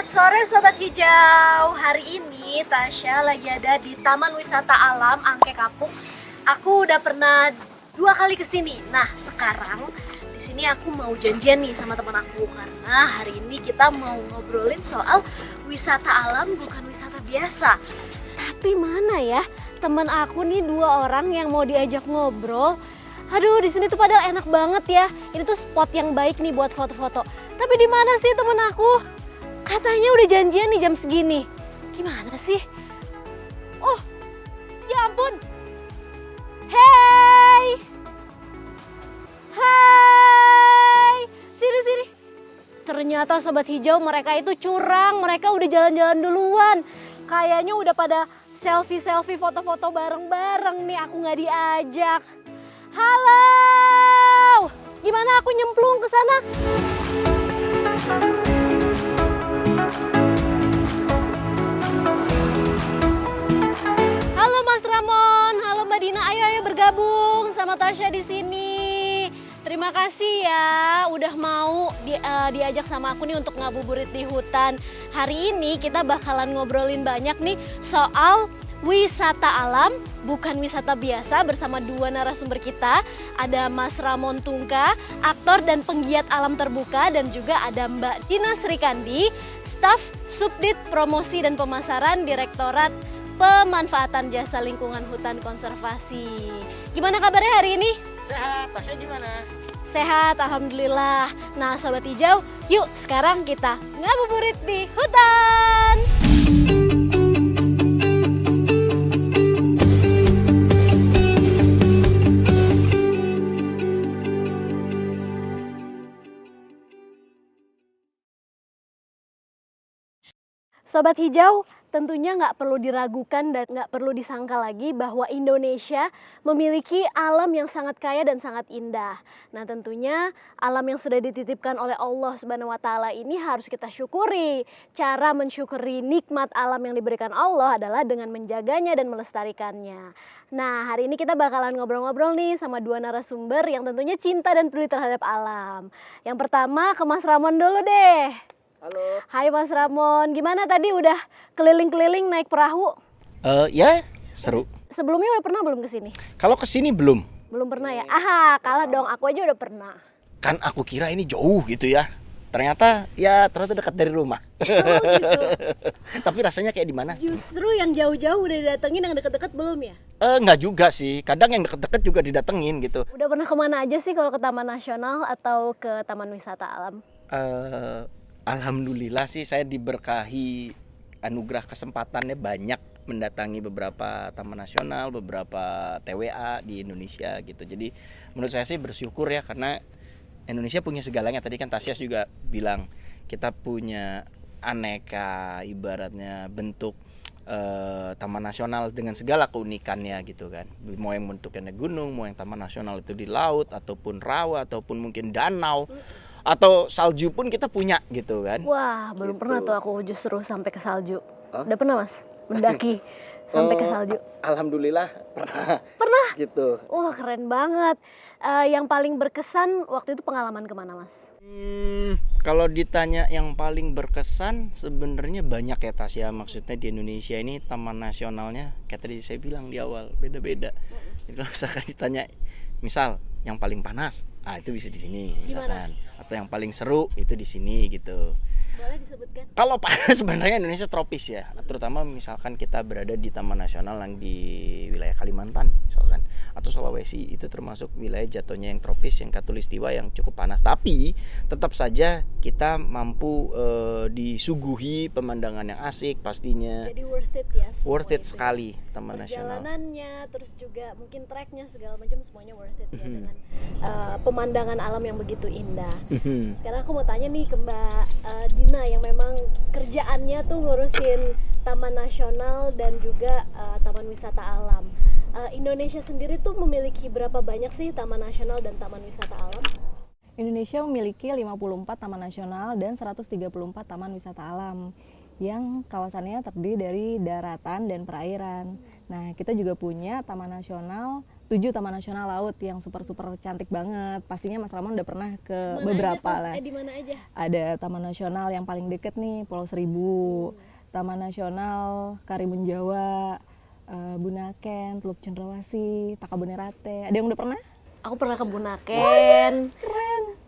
Selamat sore Sobat Hijau. Hari ini Tasya lagi ada di Taman Wisata Alam Angke Kapuk. Aku udah pernah 2 kali kesini. Nah sekarang di sini aku mau janjian nih sama teman aku karena hari ini kita mau ngobrolin soal wisata alam bukan wisata biasa. Tapi mana ya teman aku nih 2 orang yang mau diajak ngobrol. Aduh di sini tuh padahal enak banget ya. Ini tuh spot yang baik nih buat foto-foto. Tapi di mana sih teman aku? Katanya udah janjian nih jam segini. Gimana sih? Oh, ya ampun. Hey. Hai. Sini. Ternyata Sobat Hijau mereka itu curang. Mereka udah jalan-jalan duluan. Kayaknya udah pada selfie-selfie foto-foto bareng-bareng nih. Aku nggak diajak. Halo. Gimana aku nyemplung ke sana? Halo Mas Ramon, halo Mbak Dina, ayo bergabung sama Tasya di sini. Terima kasih ya, udah mau diajak sama aku nih untuk ngabuburit di hutan. Hari ini kita bakalan ngobrolin banyak nih soal wisata alam, bukan wisata biasa bersama 2 narasumber kita. Ada Mas Ramon Tungka, aktor dan penggiat alam terbuka, dan juga ada Mbak Dina Srikandi, staf Subdit Promosi dan Pemasaran Direktorat Pemanfaatan Jasa Lingkungan Hutan Konservasi. Gimana kabarnya hari ini? Sehat, Tasya gimana? Sehat, alhamdulillah. Nah Sobat Hijau, yuk sekarang kita ngabuburit di hutan. Sobat Hijau, tentunya nggak perlu diragukan dan nggak perlu disangka lagi bahwa Indonesia memiliki alam yang sangat kaya dan sangat indah. Nah tentunya alam yang sudah dititipkan oleh Allah Subhanahu wa Ta'ala ini harus kita syukuri. Cara mensyukuri nikmat alam yang diberikan Allah adalah dengan menjaganya dan melestarikannya. Nah hari ini kita bakalan ngobrol-ngobrol nih sama 2 narasumber yang tentunya cinta dan peduli terhadap alam. Yang pertama ke Mas Ramon dulu deh. Halo. Hai Mas Ramon, gimana tadi udah keliling-keliling naik perahu? Ya, seru. Sebelumnya udah pernah belum kesini? Kalau kesini belum. Belum pernah ya? Aha, kalah dong, aku aja udah pernah. Kan aku kira ini jauh gitu ya. Ternyata dekat dari rumah. Oh gitu. Tapi rasanya kayak di mana? Justru yang jauh-jauh udah didatengin, yang deket-deket belum ya? Enggak juga sih. Kadang yang deket-deket juga didatengin gitu. Udah pernah kemana aja sih kalau ke Taman Nasional atau ke Taman Wisata Alam? Alhamdulillah sih saya diberkahi anugerah kesempatannya banyak mendatangi beberapa taman nasional, beberapa TWA di Indonesia gitu. Jadi menurut saya sih bersyukur ya karena Indonesia punya segalanya. Tadi kan Tasya juga bilang kita punya aneka ibaratnya bentuk taman nasional dengan segala keunikannya gitu kan. Mau yang bentuknya gunung, mau yang taman nasional itu di laut ataupun rawa ataupun mungkin danau. Atau salju pun kita punya gitu kan. Wah, belum gitu. pernah tuh aku justru sampai ke salju. Hah? Udah pernah Mas? Mendaki sampai ke salju? Alhamdulillah pernah. Pernah? Gitu. Wah keren banget. Yang paling berkesan waktu itu pengalaman kemana Mas? Kalau ditanya yang paling berkesan sebenarnya banyak ya Tasya. Maksudnya di Indonesia ini taman nasionalnya kayak tadi saya bilang di awal beda-beda. Jadi kalau misalkan ditanya misal yang paling panas, itu bisa di sini misalkan. Atau yang paling seru itu di sini gitu. Boleh disebutkan? Kalau panas sebenarnya Indonesia tropis ya, terutama misalkan kita berada di Taman Nasional yang di wilayah Kalimantan misalkan atau Sulawesi, itu termasuk wilayah jatuhnya yang tropis, yang khatulistiwa yang cukup panas. Tapi tetap saja kita mampu disuguhi pemandangan yang asik pastinya. Jadi worth it ya. Worth it itu. sekali Taman Nasional. Perjalanannya, terus juga mungkin treknya segala macam semuanya worth it ya dengan pemandangan alam yang begitu indah. Sekarang aku mau tanya nih ke Mbak Dina yang memang kerjaannya tuh ngurusin Taman Nasional dan juga Taman Wisata Alam. Indonesia sendiri tuh memiliki berapa banyak sih Taman Nasional dan Taman Wisata Alam? Indonesia memiliki 54 taman nasional dan 134 taman wisata alam yang kawasannya terdiri dari daratan dan perairan. Nah, kita juga punya taman nasional, 7 taman nasional laut yang super-super cantik banget. Pastinya Mas Ramon udah pernah ke beberapa lah. Di mana aja? Ada taman nasional yang paling deket nih, Pulau Seribu, Taman Nasional Karimun Jawa, Bunaken, Teluk Cendrawasih, Takabonerate. Ada yang udah pernah? Aku pernah ke Bunaken.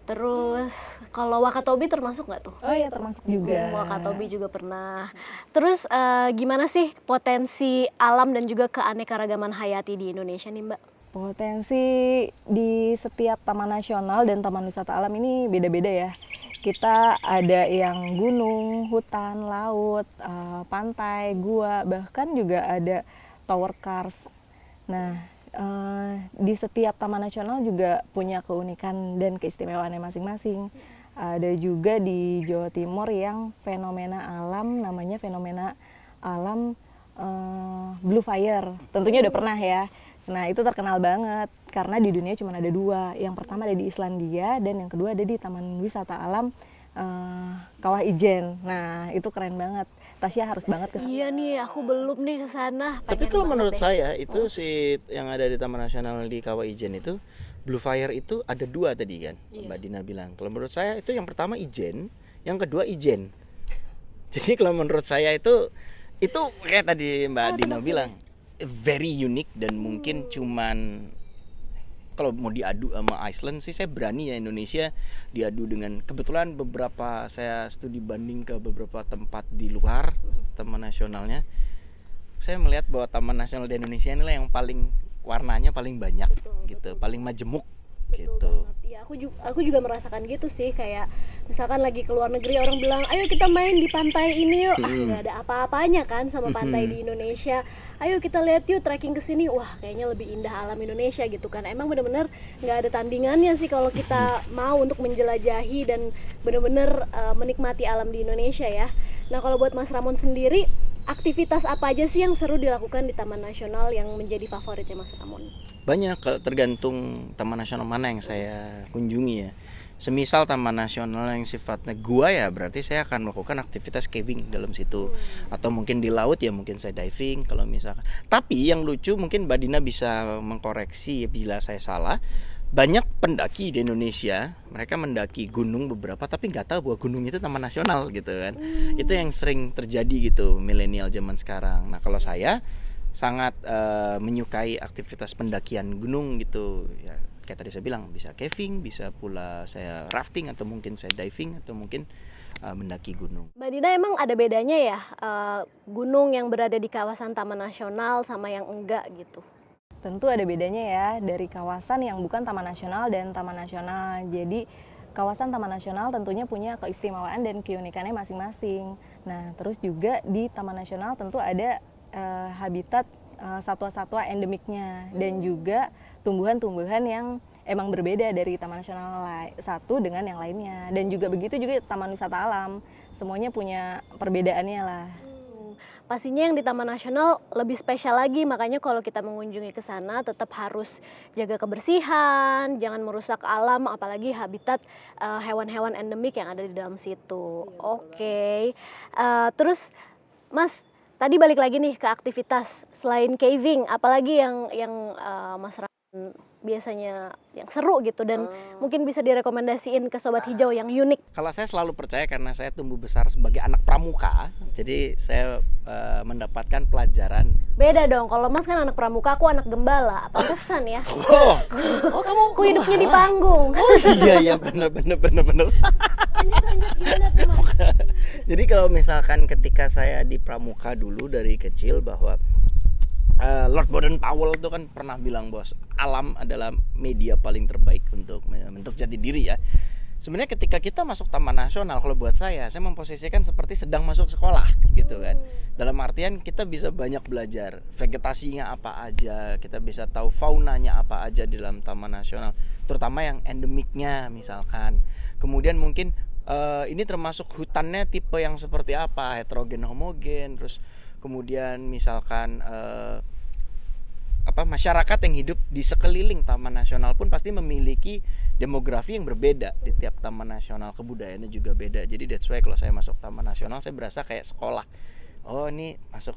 Terus kalau Wakatobi termasuk nggak tuh? Oh iya, termasuk juga. Wakatobi juga pernah. Terus gimana sih potensi alam dan juga keanekaragaman hayati di Indonesia nih Mbak? Potensi di setiap taman nasional dan taman wisata alam ini beda-beda ya. Kita ada yang gunung, hutan, laut, pantai, gua, bahkan juga ada tower cars. Nah, di setiap taman nasional juga punya keunikan dan keistimewaannya masing-masing. Ada juga di Jawa Timur yang fenomena alam, namanya fenomena alam Blue Fire. Tentunya udah pernah ya. Nah, itu terkenal banget karena di dunia cuma ada 2. Yang pertama ada di Islandia dan yang kedua ada di Taman Wisata Alam Kawah Ijen. Nah, itu keren banget. Tasya harus banget ke sana. Iya nih, aku belum nih ke sana. Tapi kalau menurut saya itu si yang ada di Taman Nasional di Kawah Ijen itu Blue Fire itu ada 2 tadi kan, Mbak Dina bilang. Kalau menurut saya itu yang pertama Ijen, yang kedua Ijen. Jadi kalau menurut saya itu kayak tadi Mbak Dina bilang very unique dan mungkin cuman kalau mau diadu sama Iceland sih saya berani ya Indonesia diadu dengan kebetulan beberapa saya studi banding ke beberapa tempat di luar taman nasionalnya. Saya melihat bahwa taman nasional di Indonesia inilah yang paling warnanya paling banyak gitu, paling majemuk gitu. Ya, aku juga merasakan gitu sih, kayak misalkan lagi ke luar negeri orang bilang, "Ayo kita main di pantai ini yuk." Nggak ada apa-apanya kan sama pantai di Indonesia. Ayo kita lihat yuk trekking ke sini. Wah, kayaknya lebih indah alam Indonesia gitu kan. Emang bener-bener nggak ada tandingannya sih kalau kita mau untuk menjelajahi dan bener-bener menikmati alam di Indonesia ya. Nah, kalau buat Mas Ramon sendiri, aktivitas apa aja sih yang seru dilakukan di Taman Nasional yang menjadi favoritnya Mas Ramon? Banyak, tergantung taman nasional mana yang saya kunjungi ya. Semisal taman nasional yang sifatnya gua ya berarti saya akan melakukan aktivitas caving dalam situ. Atau mungkin di laut ya mungkin saya diving kalau misalkan. Tapi yang lucu mungkin Mbak Dina bisa mengkoreksi bila saya salah. Banyak pendaki di Indonesia, mereka mendaki gunung beberapa tapi nggak tahu bahwa gunung itu taman nasional gitu kan. Itu yang sering terjadi gitu milenial zaman sekarang. Nah, kalau saya sangat menyukai aktivitas pendakian gunung gitu ya, kayak tadi saya bilang bisa caving, bisa pula saya rafting atau mungkin saya diving atau mungkin mendaki gunung. Mbak Dina, emang ada bedanya ya gunung yang berada di kawasan Taman Nasional sama yang enggak gitu? Tentu ada bedanya ya dari kawasan yang bukan taman nasional dan taman nasional. Jadi kawasan taman nasional tentunya punya keistimewaan dan keunikannya masing-masing. Nah, terus juga di taman nasional tentu ada habitat satwa-satwa endemiknya dan juga tumbuhan-tumbuhan yang emang berbeda dari taman nasional satu dengan yang lainnya. Dan juga begitu juga taman wisata alam, semuanya punya perbedaannya lah. Pastinya yang di Taman Nasional lebih spesial lagi, makanya kalau kita mengunjungi ke sana tetap harus jaga kebersihan, jangan merusak alam, apalagi habitat hewan-hewan endemik yang ada di dalam situ. Oke. Terus Mas, tadi balik lagi nih ke aktivitas selain caving, apalagi yang Mas Ramon biasanya yang seru gitu dan mungkin bisa direkomendasiin ke Sobat Hijau yang unik. Kalau saya selalu percaya karena saya tumbuh besar sebagai anak pramuka, jadi saya mendapatkan pelajaran. Beda dong, kalau Mas kan anak pramuka, aku anak gembala, pantesan ya. Oh kamu Aku hidupnya di panggung. Iya benar. Lanjut gimana tuh Mas? Jadi kalau misalkan ketika saya di pramuka dulu dari kecil bahwa Lord Baden-Powell itu kan pernah bilang bahwa alam adalah media paling terbaik untuk membentuk jati diri ya. Sebenarnya ketika kita masuk Taman Nasional, kalau buat saya memposisikan seperti sedang masuk sekolah gitu kan. Dalam artian kita bisa banyak belajar vegetasinya apa aja, kita bisa tahu faunanya apa aja di dalam Taman Nasional, terutama yang endemiknya misalkan. Kemudian mungkin ini termasuk hutannya tipe yang seperti apa, heterogen homogen, terus kemudian misalkan masyarakat yang hidup di sekeliling Taman Nasional pun pasti memiliki demografi yang berbeda di tiap Taman Nasional, kebudayaannya juga beda. Jadi that's why kalau saya masuk Taman Nasional saya berasa kayak sekolah oh ini masuk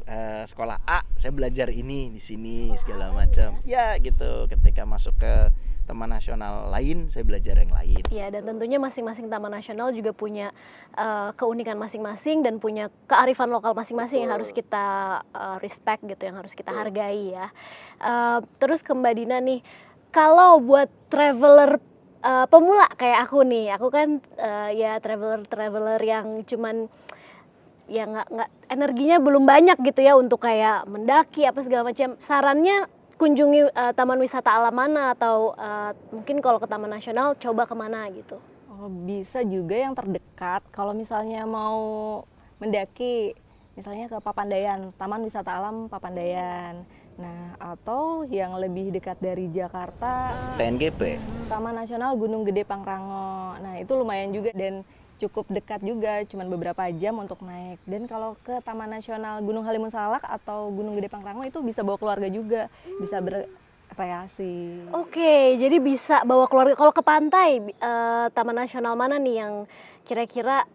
sekolah A, saya belajar ini di sini segala macam. Ya gitu. Ketika masuk ke taman nasional lain, saya belajar yang lain. Iya, dan tentunya masing-masing taman nasional juga punya keunikan masing-masing dan punya kearifan lokal masing-masing yang harus kita respect gitu, yang harus kita hargai ya. Terus ke Mbak Dina nih, kalau buat traveler pemula kayak aku nih, aku kan ya traveler yang cuman ya nggak energinya belum banyak gitu ya untuk kayak mendaki apa segala macam. Sarannya kunjungi taman wisata alam mana atau mungkin kalau ke taman nasional coba kemana gitu? Oh, bisa juga yang terdekat. Kalau misalnya mau mendaki, misalnya ke Papandayan, Taman Wisata Alam Papandayan. Nah, atau yang lebih dekat dari Jakarta, TNGP. Taman Nasional Gunung Gede Pangrango. Nah, itu lumayan juga dan cukup dekat juga, cuman beberapa jam untuk naik. Dan kalau ke Taman Nasional Gunung Halimun Salak atau Gunung Gede Pangrango itu bisa bawa keluarga juga, bisa berkreasi. Oke, jadi bisa bawa keluarga. Kalau ke pantai, taman nasional mana nih yang kira-kira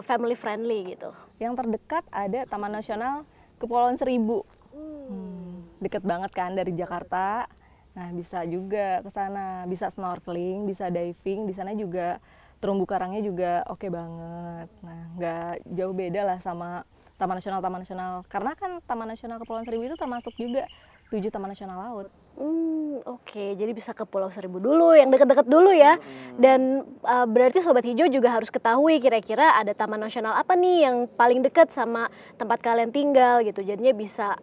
family friendly gitu? Yang terdekat ada Taman Nasional Kepulauan Seribu. Deket banget kan dari Jakarta. Nah, bisa juga ke sana, bisa snorkeling, bisa diving. Di sana juga terumbu karangnya juga oke banget. Nah, nggak jauh beda lah sama Taman Nasional. Karena kan Taman Nasional Kepulauan Seribu itu termasuk juga 7 Taman Nasional Laut. Oke, jadi bisa ke Pulau Seribu dulu, yang deket-deket dulu ya. Dan berarti Sobat Hijau juga harus ketahui kira-kira ada taman nasional apa nih yang paling dekat sama tempat kalian tinggal gitu. Jadinya bisa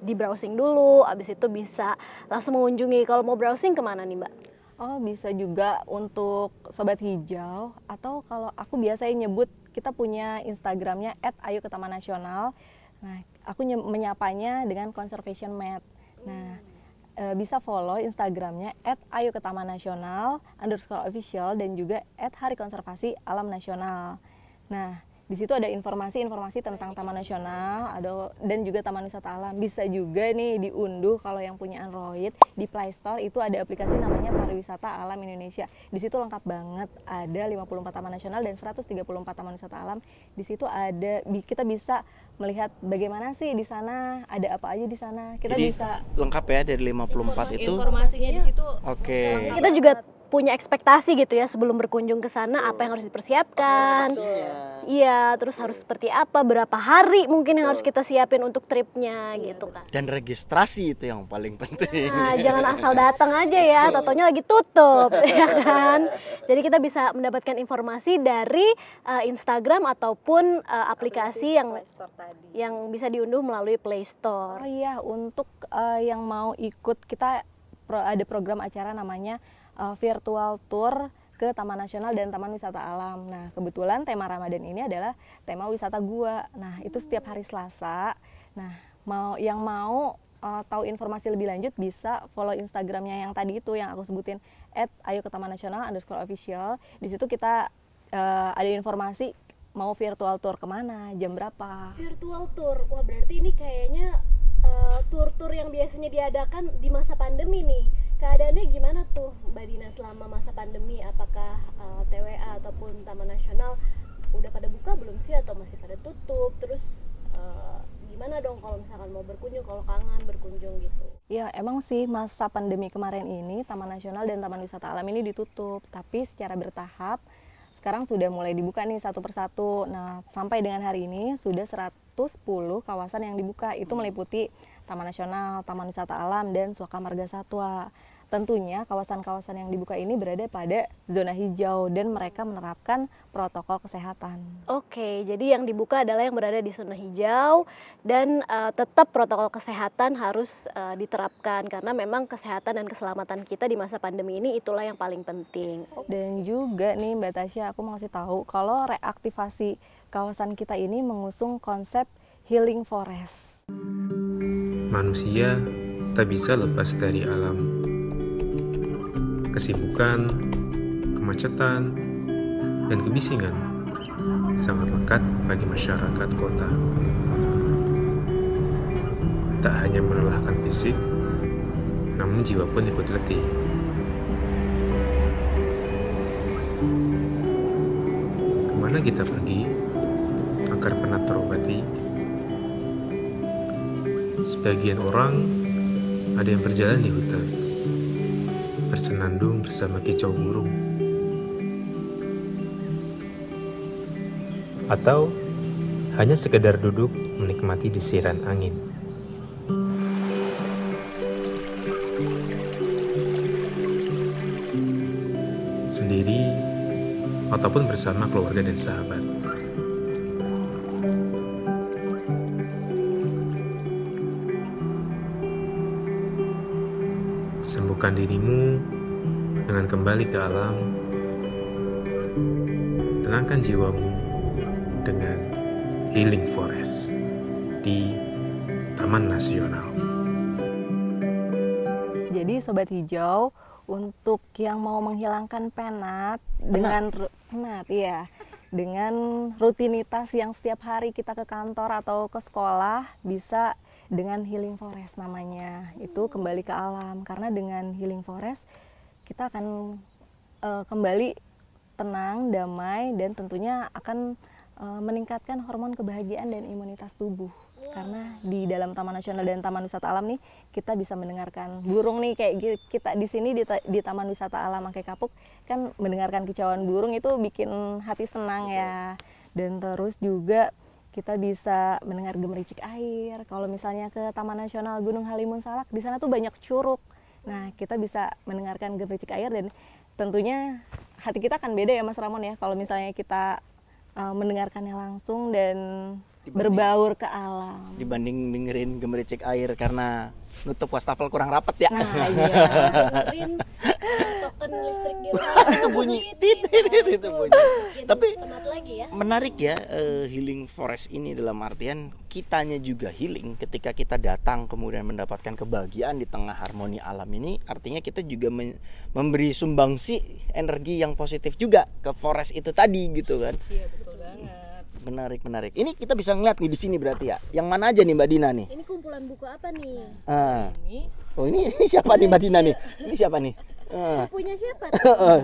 di browsing dulu, abis itu bisa langsung mengunjungi. Kalau mau browsing kemana nih Mbak? Oh, bisa juga untuk Sobat Hijau, atau kalau aku biasanya nyebut, kita punya Instagramnya @ayoketamannasional. Nah, aku menyapanya dengan Conservation Mat. Nah, bisa follow Instagramnya @ayoketamannasional_official dan juga @hari konservasi alam nasional. Nah, di situ ada informasi tentang Taman Nasional, dan juga Taman Wisata Alam. Bisa juga nih diunduh kalau yang punya Android, di Play Store itu ada aplikasi namanya Pariwisata Alam Indonesia. Di situ lengkap banget, ada 54 taman nasional dan 134 taman wisata alam. Di situ kita bisa melihat bagaimana sih di sana, ada apa aja di sana. Kita Jadi, bisa lengkap ya dari 54 itu. informasinya di situ. Oke. Kita juga punya ekspektasi gitu ya sebelum berkunjung ke sana, apa yang harus dipersiapkan. Iya, terus harus seperti apa, berapa hari mungkin yang harus kita siapin untuk tripnya gitu kan. Dan registrasi itu yang paling penting. Nah, jangan asal datang aja ya, totonya lagi tutup, ya kan. Jadi kita bisa mendapatkan informasi dari Instagram ataupun aplikasi yang bisa diunduh melalui Play Store. Oh iya, untuk yang mau ikut, kita ada program acara namanya virtual tour ke Taman Nasional dan Taman Wisata Alam. Nah, kebetulan tema Ramadan ini adalah tema wisata gua. Nah, itu setiap hari Selasa. Nah, yang mau tahu informasi lebih lanjut bisa follow Instagramnya yang tadi itu yang aku sebutin @ayoketamannasional_official. Di situ kita ada informasi mau virtual tour kemana, jam berapa. Virtual tour, wah berarti ini kayaknya tur-tur yang biasanya diadakan di masa pandemi nih. Keadaannya gimana tuh Mbak Dina selama masa pandemi? Apakah TWA ataupun Taman Nasional udah pada buka belum sih atau masih pada tutup? Terus gimana dong kalau misalkan mau berkunjung, kalau kangen berkunjung gitu? Ya emang sih masa pandemi kemarin ini Taman Nasional dan Taman Wisata Alam ini ditutup, tapi secara bertahap sekarang sudah mulai dibuka nih satu persatu. Nah, sampai dengan hari ini sudah 110 kawasan yang dibuka. Itu meliputi Taman Nasional, Taman Wisata Alam, dan Suaka Marga Satwa. Tentunya kawasan-kawasan yang dibuka ini berada pada zona hijau dan mereka menerapkan protokol kesehatan. Oke, jadi yang dibuka adalah yang berada di zona hijau dan tetap protokol kesehatan harus diterapkan karena memang kesehatan dan keselamatan kita di masa pandemi ini itulah yang paling penting. Dan juga nih Mbak Tasya, aku mau kasih tahu kalau reaktivasi kawasan kita ini mengusung konsep healing forest. Manusia tak bisa lepas dari alam. Kesibukan, kemacetan, dan kebisingan sangat lekat bagi masyarakat kota. Tak hanya melelahkan fisik, namun jiwa pun ikut letih. Kemana kita pergi, akan Apakah pernah terobati? Sebagian orang ada yang berjalan di hutan, bersenandung bersama kicau burung. Atau hanya sekedar duduk menikmati desiran angin. Sendiri ataupun bersama keluarga dan sahabat. Sembuhkan dirimu dengan kembali ke alam. Tenangkan jiwamu dengan Healing Forest di Taman Nasional. Jadi Sobat Hijau, untuk yang mau menghilangkan penat dengan dengan rutinitas yang setiap hari kita ke kantor atau ke sekolah, bisa dengan Healing Forest namanya. Itu kembali ke alam, karena dengan Healing Forest kita akan kembali tenang, damai, dan tentunya akan meningkatkan hormon kebahagiaan dan imunitas tubuh. Karena di dalam Taman Nasional dan Taman Wisata Alam nih, kita bisa mendengarkan burung nih, kayak kita di sini di Taman Wisata Alam Angke Kapuk kan mendengarkan kicauan burung itu bikin hati senang ya. Dan terus juga kita bisa mendengar gemericik air. Kalau misalnya ke Taman Nasional Gunung Halimun Salak, di sana tuh banyak curug. Nah, kita bisa mendengarkan gemericik air, dan tentunya hati kita akan beda ya Mas Ramon ya, kalau misalnya kita mendengarkannya langsung dan berbaur ke alam. Dibanding dengerin gemericik air karena nutup wastafel kurang rapat ya. Nah, iya. Dengerin token listrik di rumah Itu bunyi titit itu bunyi. Tapi penat lagi ya. menarik ya, Healing Forest ini dalam artian kitanya juga healing ketika kita datang kemudian mendapatkan kebahagiaan di tengah harmoni alam ini. Artinya kita juga memberi sumbangsi energi yang positif juga ke forest itu tadi gitu kan. Iya, betul banget. Menarik. Ini kita bisa ngeliat nih di sini berarti ya. Yang mana aja nih Mbak Dina nih? Ini kumpulan buku apa nih? Oh ini siapa nih Mbak Dina nih? Ini siapa nih? Punya siapa?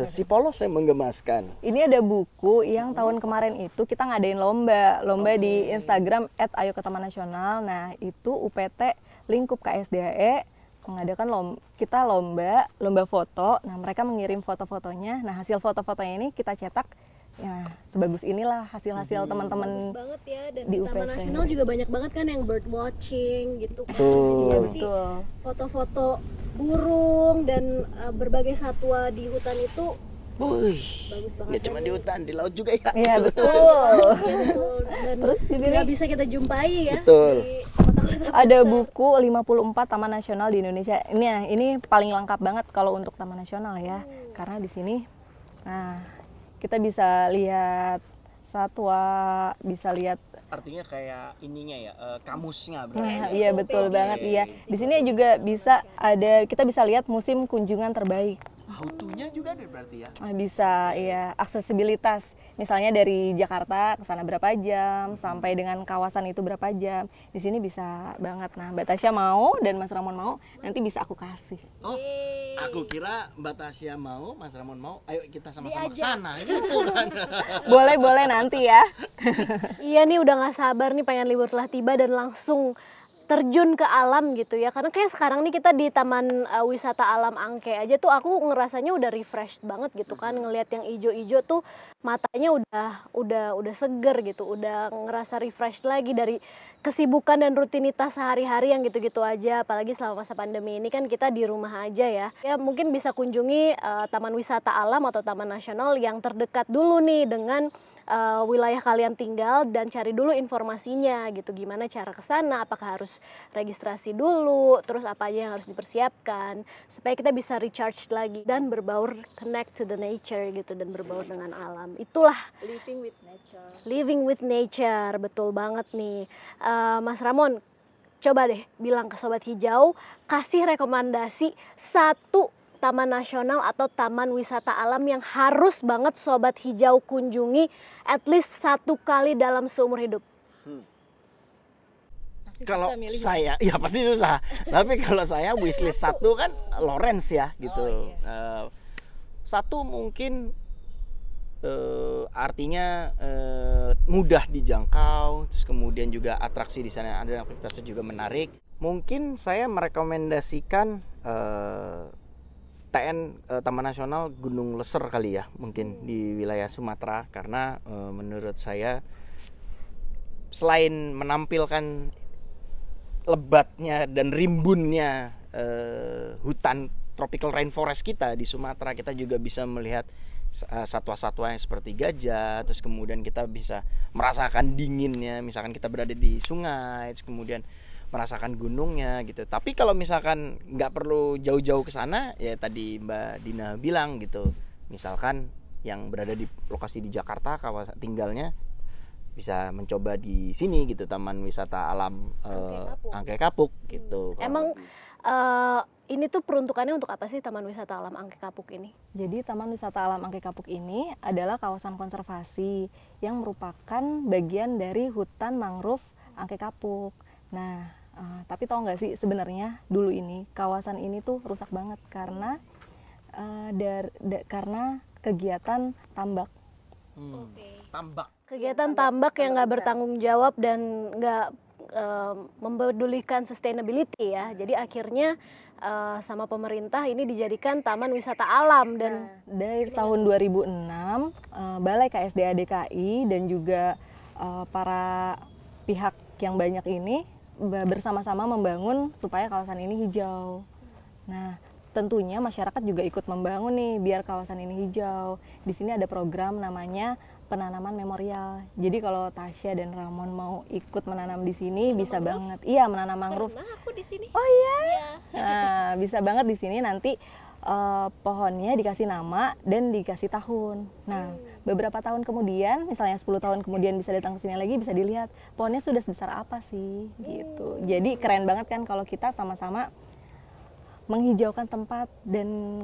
Si Polos yang menggemaskan. Ini ada buku yang tahun kemarin itu kita ngadain lomba di Instagram @ayoketamannasional. Nah, itu UPT lingkup KSDAE mengadakan kita lomba foto. Nah, mereka mengirim foto-fotonya. Nah, hasil foto-fotonya ini kita cetak. Ya, sebagus inilah hasil-hasil teman-teman Bagus banget ya, dan di di Taman UPT. Nasional juga banyak banget kan yang bird watching gitu kan. Betul. Jadi Iya, pasti betul. foto-foto burung dan berbagai satwa di hutan itu Wih, bagus banget. nggak cuma di hutan, di laut juga ya. Iya, betul. Iya, betul. Dan Terus juga nggak nih bisa kita jumpai ya Betul. di kota-kota ada besar. buku 54 taman nasional di Indonesia. Ini paling lengkap banget kalau untuk taman nasional ya. Karena di sini kita bisa lihat satwa, bisa lihat. Artinya kayak ininya ya, kamusnya berarti. Nah, iya betul ensiklopedia. banget iya. Di sini juga bisa kita bisa lihat musim kunjungan terbaik. How-to-nya juga ada berarti ya. Bisa ya, aksesibilitas. Misalnya dari Jakarta ke sana berapa jam, sampai dengan kawasan itu berapa jam. Di sini bisa banget. Nah, Mbak Tasya mau dan Mas Ramon mau, nanti bisa aku kasih. Oh, aku kira Mbak Tasya mau, Mas Ramon mau. Ayo kita sama-sama ke Diajak. sana. Gitu kan. Boleh nanti ya. Iya nih, udah nggak sabar nih pengen libur telah tiba dan langsung terjun ke alam gitu ya. Karena kayak sekarang nih kita di Taman Wisata Alam Angke aja tuh aku ngerasanya udah refreshed banget gitu kan, ngelihat yang ijo-ijo tuh matanya udah seger gitu, udah ngerasa refreshed lagi dari kesibukan dan rutinitas sehari-hari yang gitu-gitu aja. Apalagi selama masa pandemi ini kan kita di rumah aja ya. Ya mungkin bisa kunjungi Taman Wisata Alam atau Taman Nasional yang terdekat dulu nih dengan wilayah kalian tinggal, dan cari dulu informasinya gitu, gimana cara ke sana, apakah harus registrasi dulu, terus apa aja yang harus dipersiapkan supaya kita bisa recharge lagi dan berbaur, connect to the nature gitu, dan berbaur dengan alam. Itulah living with nature, betul banget nih. Mas Ramon, coba deh bilang ke Sobat Hijau, kasih rekomendasi satu taman nasional atau taman wisata alam yang harus banget Sobat Hijau kunjungi at least 1 kali dalam seumur hidup. Kalau saya, ya pasti susah. Tapi kalau saya wishlist satu kan Lawrence ya gitu. Satu mungkin artinya mudah dijangkau, terus kemudian juga atraksi di sana ada, aktivitasnya juga menarik. Mungkin saya merekomendasikan Taman Nasional Gunung Leser kali ya, mungkin di wilayah Sumatera, karena menurut saya selain menampilkan lebatnya dan rimbunnya hutan tropical rainforest kita di Sumatera, kita juga bisa melihat satwa-satwa yang seperti gajah, terus kemudian kita bisa merasakan dinginnya, misalkan kita berada di sungai, terus kemudian merasakan gunungnya gitu. Tapi kalau misalkan nggak perlu jauh-jauh ke sana, ya tadi Mbak Dina bilang gitu, misalkan yang berada di lokasi di Jakarta, kawasan tinggalnya, bisa mencoba di sini gitu, Taman Wisata Alam Angke Kapuk gitu. Emang ini tuh peruntukannya untuk apa sih Taman Wisata Alam Angke Kapuk ini? Jadi Taman Wisata Alam Angke Kapuk ini adalah kawasan konservasi yang merupakan bagian dari hutan mangrove Angke Kapuk. Nah, tapi tau nggak sih sebenarnya dulu ini kawasan ini tuh rusak banget karena karena kegiatan tambak. Tambak. Kegiatan tambak yang nggak bertanggung jawab dan nggak mempedulikan sustainability ya. Jadi akhirnya sama pemerintah ini dijadikan taman wisata alam. Dan Dari tahun 2006 Balai KSDA DKI dan juga para pihak yang banyak ini bersama-sama membangun supaya kawasan ini hijau. Nah, tentunya masyarakat juga ikut membangun nih biar kawasan ini hijau. Di sini ada program namanya penanaman memorial. Jadi kalau Tasya dan Ramon mau ikut menanam di sini bisa banget. Iya, menanam mangrove. pernah aku di sini. Oh iya. Nah, bisa banget di sini nanti pohonnya dikasih nama dan dikasih tahun. Nah, beberapa tahun kemudian, misalnya 10 tahun kemudian bisa datang ke sini lagi, bisa dilihat pohonnya sudah sebesar apa sih gitu. Jadi keren banget kan kalau kita sama-sama menghijaukan tempat dan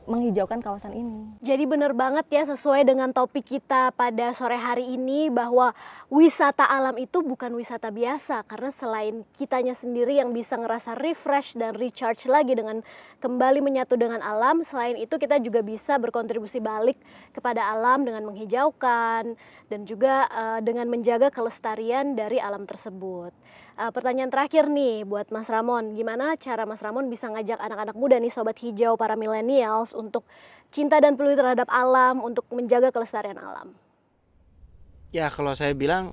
menghijaukan kawasan ini. Jadi benar banget ya, sesuai dengan topik kita pada sore hari ini, bahwa wisata alam itu bukan wisata biasa, karena selain kitanya sendiri yang bisa ngerasa refresh dan recharge lagi dengan kembali menyatu dengan alam, selain itu kita juga bisa berkontribusi balik kepada alam dengan menghijaukan dan juga dengan menjaga kelestarian dari alam tersebut. Pertanyaan terakhir nih buat Mas Ramon, gimana cara Mas Ramon bisa ngajak anak-anak muda nih, sobat hijau, para millennials, untuk cinta dan peduli terhadap alam, untuk menjaga kelestarian alam? Ya kalau saya bilang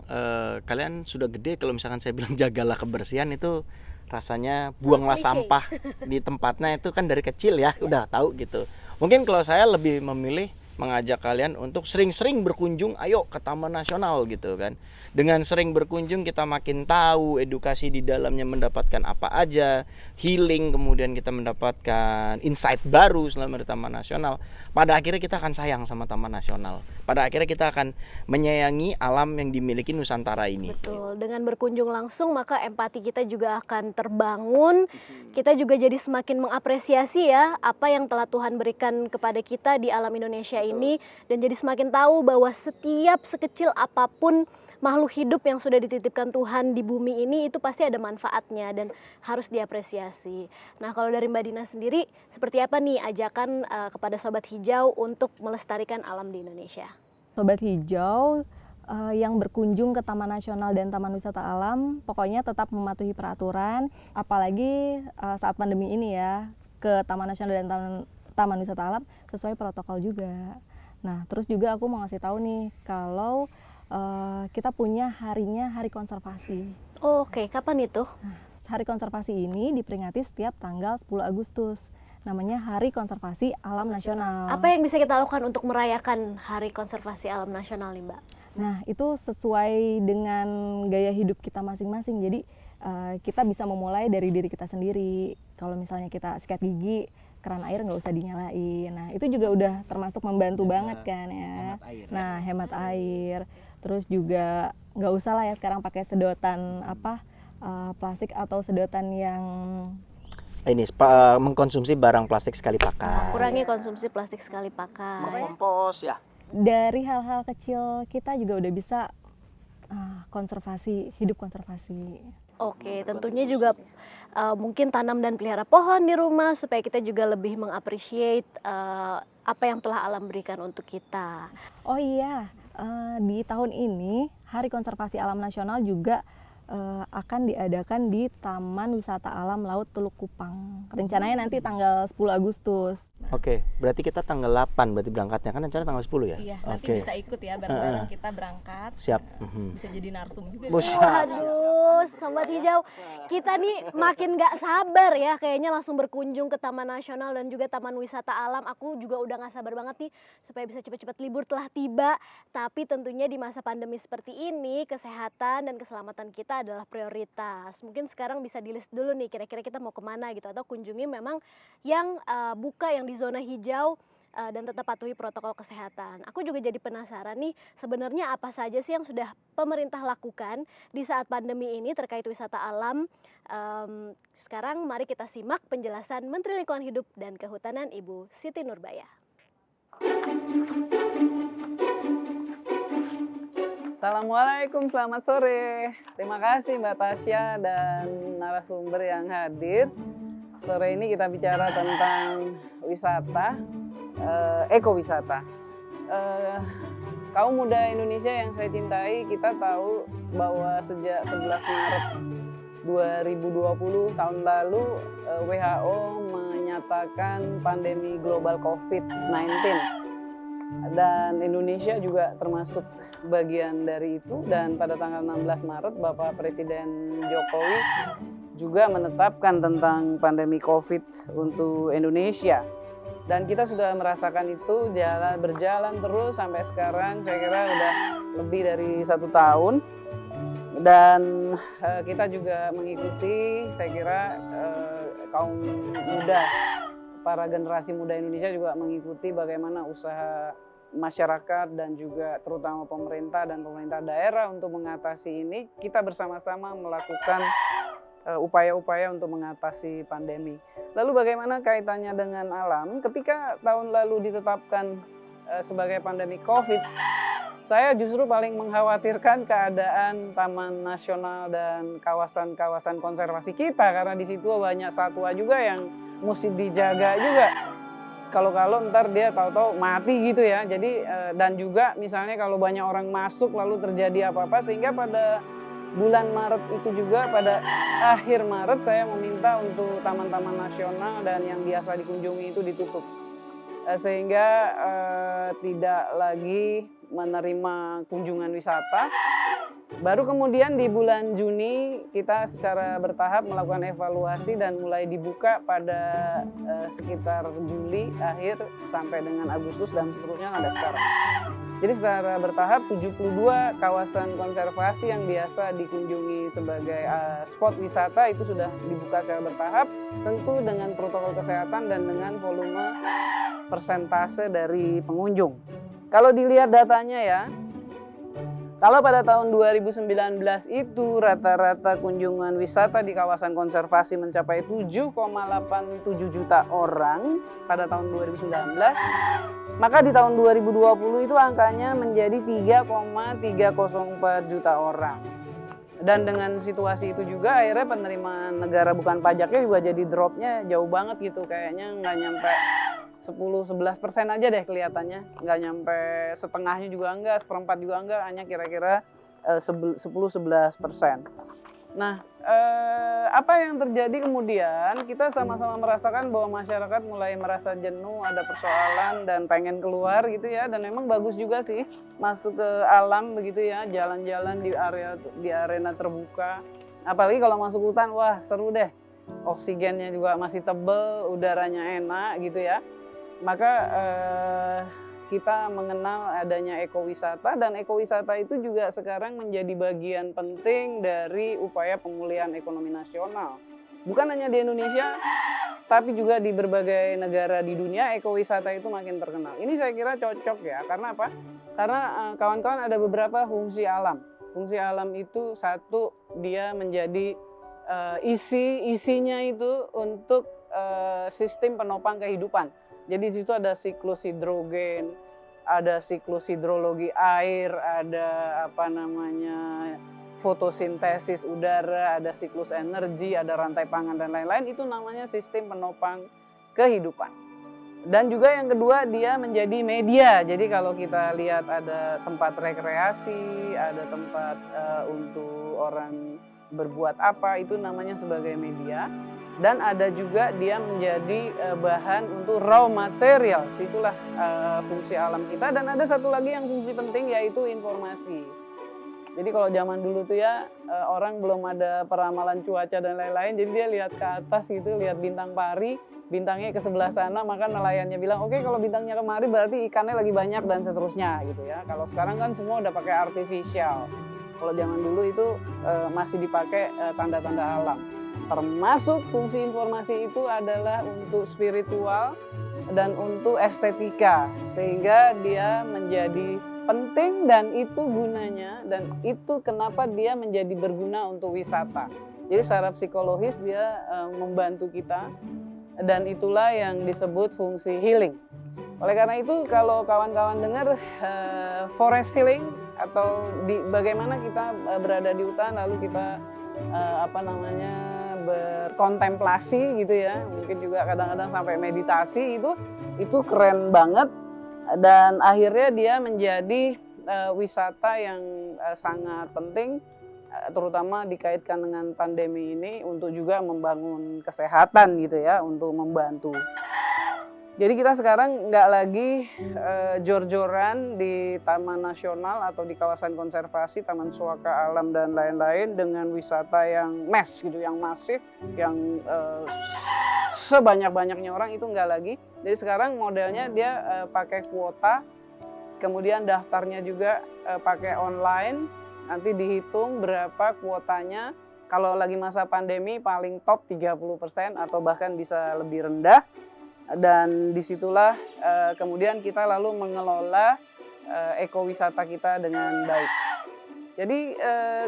kalian sudah gede, kalau misalkan saya bilang jagalah kebersihan, itu rasanya buanglah sampah di tempatnya, itu kan dari kecil ya udah tahu gitu. Mungkin kalau saya lebih memilih mengajak kalian untuk sering-sering berkunjung, ayo ke Taman Nasional gitu kan. Dengan sering berkunjung kita makin tahu, edukasi di dalamnya mendapatkan apa aja, healing, kemudian kita mendapatkan insight baru selama di Taman Nasional. Pada akhirnya kita akan sayang sama Taman Nasional. Pada akhirnya kita akan menyayangi alam yang dimiliki Nusantara ini. Betul, dengan berkunjung langsung maka empati kita juga akan terbangun. Kita juga jadi semakin mengapresiasi ya apa yang telah Tuhan berikan kepada kita di alam Indonesia ini, dan jadi semakin tahu bahwa setiap sekecil apapun makhluk hidup yang sudah dititipkan Tuhan di bumi ini itu pasti ada manfaatnya dan harus diapresiasi. Nah, kalau dari Mbak Dina sendiri, seperti apa nih ajakan kepada Sobat Hijau untuk melestarikan alam di Indonesia? Sobat hijau yang berkunjung ke Taman Nasional dan Taman Wisata Alam, pokoknya tetap mematuhi peraturan, apalagi saat pandemi ini ya, ke Taman Nasional dan Taman Wisata Alam sesuai protokol juga. Nah, terus juga aku mau ngasih tahu nih, kalau kita punya harinya Hari Konservasi. Oke, kapan itu? Nah, Hari Konservasi ini diperingati setiap tanggal 10 Agustus. Namanya Hari Konservasi Alam Nasional. Apa yang bisa kita lakukan untuk merayakan Hari Konservasi Alam Nasional nih, Mbak? Nah, itu sesuai dengan gaya hidup kita masing-masing. Jadi kita bisa memulai dari diri kita sendiri. Kalau misalnya kita sikat gigi, keran air nggak usah dinyalain. Nah, itu juga udah termasuk membantu banget kan ya. Hemat air, Nah, hemat air. Terus juga nggak usah lah ya sekarang pakai sedotan plastik atau sedotan yang Ini mengkonsumsi barang plastik sekali pakai. Kurangi konsumsi plastik sekali pakai. Mengkompos ya. dari hal-hal kecil kita juga udah bisa konservasi, hidup konservasi. Oke, tentunya juga mungkin tanam dan pelihara pohon di rumah supaya kita juga lebih mengapresiasi apa yang telah alam berikan untuk kita. Oh iya, di tahun ini Hari Konservasi Alam Nasional juga akan diadakan di Taman Wisata Alam Laut Teluk Kupang. Rencananya nanti tanggal 10 Agustus. Oke, berarti kita tanggal 8 berarti berangkatnya, kan rencana tanggal 10 ya? Iya, nanti Oke. bisa ikut ya bareng-bareng kita berangkat. Siap. Bisa jadi narsum juga. Bos. Waduh, Sobat Hijau, kita nih makin gak sabar ya kayaknya langsung berkunjung ke Taman Nasional dan juga Taman Wisata Alam. Aku juga udah gak sabar banget nih supaya bisa cepat-cepat libur telah tiba. Tapi tentunya di masa pandemi seperti ini, kesehatan dan keselamatan kita adalah prioritas. Mungkin sekarang bisa di-list dulu nih kira-kira kita mau kemana gitu, atau kunjungi memang yang buka yang di zona hijau dan tetap patuhi protokol kesehatan. Aku juga jadi penasaran nih, sebenarnya apa saja sih yang sudah pemerintah lakukan di saat pandemi ini terkait wisata alam. Sekarang mari kita simak penjelasan Menteri Lingkungan Hidup dan Kehutanan Ibu Siti Nurbaya. Assalamualaikum, selamat sore. Terima kasih Mbak Tasya dan narasumber yang hadir. Sore ini kita bicara tentang wisata, ekowisata. Kaum muda Indonesia yang saya cintai, kita tahu bahwa sejak 11 Maret 2020 tahun lalu WHO menyatakan pandemi global COVID-19 dan Indonesia juga termasuk bagian dari itu, dan pada tanggal 16 Maret Bapak Presiden Jokowi juga menetapkan tentang pandemi COVID untuk Indonesia. Dan kita sudah merasakan itu berjalan terus sampai sekarang, saya kira udah lebih dari 1 tahun. Dan kita juga mengikuti, saya kira kaum muda, para generasi muda Indonesia juga mengikuti bagaimana usaha masyarakat dan juga terutama pemerintah dan pemerintah daerah untuk mengatasi ini. Kita bersama-sama melakukan upaya-upaya untuk mengatasi pandemi. Lalu bagaimana kaitannya dengan alam? Ketika tahun lalu ditetapkan sebagai pandemi COVID, saya justru paling mengkhawatirkan keadaan Taman Nasional dan kawasan-kawasan konservasi kita, karena di situ banyak satwa juga yang mesti dijaga juga. Kalau ntar dia tahu-tahu mati gitu ya. Jadi dan juga misalnya kalau banyak orang masuk lalu terjadi apa-apa, sehingga pada bulan Maret itu juga, pada akhir Maret saya meminta untuk taman-taman nasional dan yang biasa dikunjungi itu ditutup. Sehingga tidak lagi menerima kunjungan wisata. Baru kemudian di bulan Juni kita secara bertahap melakukan evaluasi dan mulai dibuka pada sekitar Juli akhir sampai dengan Agustus dan seterusnya ada sekarang. Jadi secara bertahap 72 kawasan konservasi yang biasa dikunjungi sebagai spot wisata itu sudah dibuka secara bertahap, tentu dengan protokol kesehatan dan dengan volume persentase dari pengunjung. Kalau dilihat datanya ya, kalau pada tahun 2019 itu rata-rata kunjungan wisata di kawasan konservasi mencapai 7,87 juta orang pada tahun 2019, maka di tahun 2020 itu angkanya menjadi 3,304 juta orang. Dan dengan situasi itu juga akhirnya penerimaan negara bukan pajaknya juga jadi dropnya jauh banget gitu, kayaknya nggak nyampe 10-11% aja deh kelihatannya, nggak nyampe setengahnya juga enggak, seperempat juga enggak, hanya kira-kira 10-11%. Nah, apa yang terjadi kemudian, kita sama-sama merasakan bahwa masyarakat mulai merasa jenuh, ada persoalan dan pengen keluar gitu ya, dan memang bagus juga sih masuk ke alam begitu ya, jalan-jalan di arena terbuka. Apalagi kalau masuk hutan, wah seru deh, oksigennya juga masih tebel, udaranya enak gitu ya. Maka kita mengenal adanya ekowisata, dan ekowisata itu juga sekarang menjadi bagian penting dari upaya pemulihan ekonomi nasional. Bukan hanya di Indonesia, tapi juga di berbagai negara di dunia ekowisata itu makin terkenal. Ini saya kira cocok ya, karena apa? Karena kawan-kawan ada beberapa fungsi alam. Fungsi alam itu satu, dia menjadi isinya itu untuk sistem penopang kehidupan. Jadi di situ ada siklus hidrogen, ada siklus hidrologi air, ada fotosintesis udara, ada siklus energi, ada rantai pangan dan lain-lain, itu namanya sistem penopang kehidupan. Dan juga yang kedua, dia menjadi media. Jadi kalau kita lihat ada tempat rekreasi, ada tempat untuk orang berbuat apa, itu namanya sebagai media. Dan ada juga dia menjadi bahan untuk raw materials, itulah fungsi alam kita. Dan ada satu lagi yang fungsi penting, yaitu informasi. Jadi kalau zaman dulu tuh ya, orang belum ada peramalan cuaca dan lain-lain, jadi dia lihat ke atas gitu, lihat bintang pari, bintangnya ke sebelah sana, maka nelayannya bilang, oke, kalau bintangnya kemari berarti ikannya lagi banyak dan seterusnya gitu ya. Kalau sekarang kan semua udah pakai artificial. Kalau zaman dulu itu masih dipakai tanda-tanda alam. Termasuk fungsi informasi itu adalah untuk spiritual dan untuk estetika, sehingga dia menjadi penting dan itu gunanya, dan itu kenapa dia menjadi berguna untuk wisata. Jadi secara psikologis dia membantu kita, dan itulah yang disebut fungsi healing. Oleh karena itu kalau kawan-kawan dengar forest healing atau bagaimana kita berada di hutan lalu kita berkontemplasi gitu ya, mungkin juga kadang-kadang sampai meditasi, itu keren banget. Dan akhirnya dia menjadi wisata yang sangat penting, terutama dikaitkan dengan pandemi ini untuk juga membangun kesehatan gitu ya, untuk membantu. Jadi kita sekarang nggak lagi jor-joran di Taman Nasional atau di kawasan konservasi, Taman Suaka Alam dan lain-lain dengan wisata yang mass gitu, yang masif, yang sebanyak-banyaknya orang, itu nggak lagi. Jadi sekarang modelnya dia pakai kuota, kemudian daftarnya juga pakai online, nanti dihitung berapa kuotanya. Kalau lagi masa pandemi paling top 30% atau bahkan bisa lebih rendah. Dan disitulah kemudian kita lalu mengelola ekowisata kita dengan baik. Jadi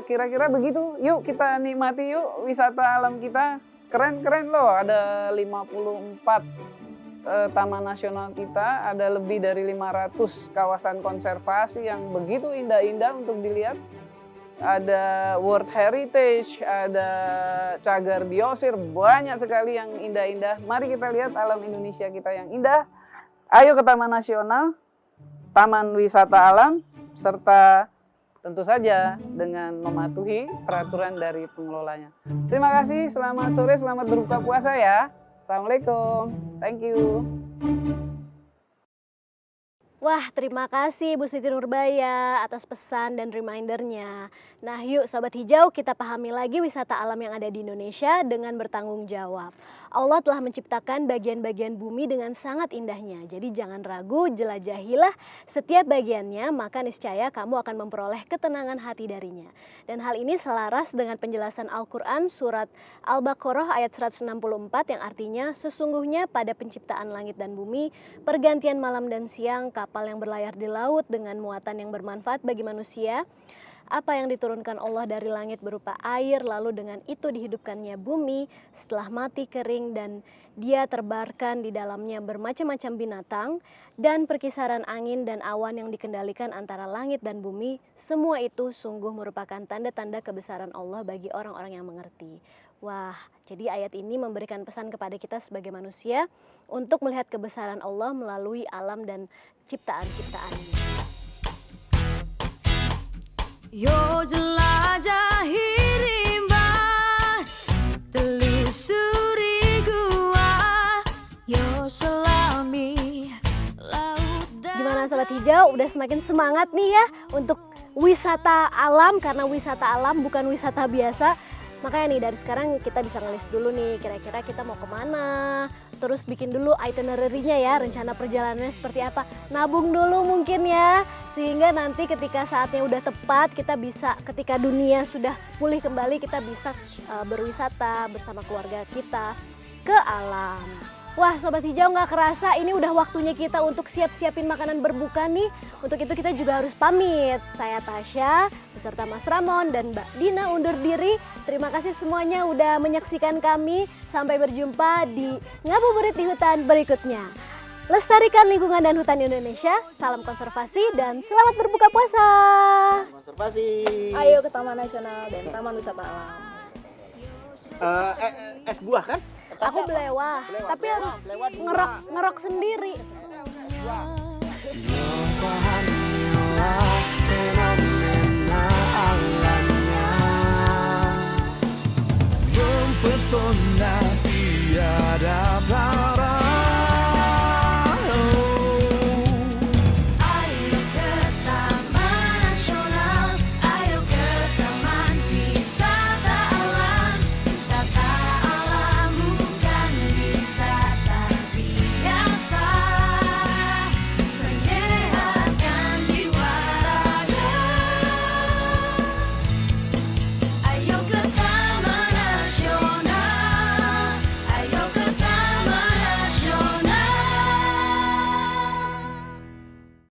kira-kira begitu, yuk kita nikmati yuk wisata alam kita. Keren-keren loh, ada 54 taman nasional kita, ada lebih dari 500 kawasan konservasi yang begitu indah-indah untuk dilihat. Ada World Heritage, ada cagar biosfer, banyak sekali yang indah-indah. Mari kita lihat alam Indonesia kita yang indah. Ayo ke Taman Nasional, Taman Wisata Alam, serta tentu saja dengan mematuhi peraturan dari pengelolanya. Terima kasih, selamat sore, selamat berbuka puasa ya. Assalamualaikum, thank you. Wah, terima kasih Bu Siti Nurbaya atas pesan dan remindernya. Nah, yuk Sobat Hijau, kita pahami lagi wisata alam yang ada di Indonesia dengan bertanggung jawab. Allah telah menciptakan bagian-bagian bumi dengan sangat indahnya. Jadi jangan ragu, jelajahilah setiap bagiannya, maka niscaya kamu akan memperoleh ketenangan hati darinya. Dan hal ini selaras dengan penjelasan Al-Quran surat Al-Baqarah ayat 164 yang artinya, sesungguhnya pada penciptaan langit dan bumi, pergantian malam dan siang, kapal yang berlayar di laut dengan muatan yang bermanfaat bagi manusia, apa yang diturunkan Allah dari langit berupa air, lalu dengan itu dihidupkannya bumi setelah mati kering dan dia terbarkan di dalamnya bermacam-macam binatang, dan perkisaran angin dan awan yang dikendalikan antara langit dan bumi, semua itu sungguh merupakan tanda-tanda kebesaran Allah bagi orang-orang yang mengerti. Wah, jadi ayat ini memberikan pesan kepada kita sebagai manusia untuk melihat kebesaran Allah melalui alam dan ciptaan-ciptaannya. Yo jelajahi rimba, telusuri gua, yo selami laut dan... Gimana Sobat Hijau, udah semakin semangat nih ya untuk wisata alam, karena wisata alam bukan wisata biasa. Makanya nih dari sekarang kita bisa ngelis dulu nih kira-kira kita mau kemana, terus bikin dulu itinerary-nya ya, rencana perjalanannya seperti apa, nabung dulu mungkin ya, sehingga nanti ketika saatnya udah tepat kita bisa, ketika dunia sudah pulih kembali, kita bisa berwisata bersama keluarga kita ke alam. Wah Sobat Hijau, nggak kerasa ini udah waktunya kita untuk siap-siapin makanan berbuka nih. Untuk itu kita juga harus pamit. Saya Tasya beserta Mas Ramon dan Mbak Dina undur diri. Terima kasih semuanya udah menyaksikan kami. Sampai berjumpa di Ngabuburit di Hutan berikutnya. Lestarikan lingkungan dan hutan Indonesia, salam konservasi dan selamat berbuka puasa. Konservasi. Ayo ke Taman Nasional dan Taman Wisata Alam. Es buah kan? Aku belewah, tapi harus ngerok sendiri. Mempesona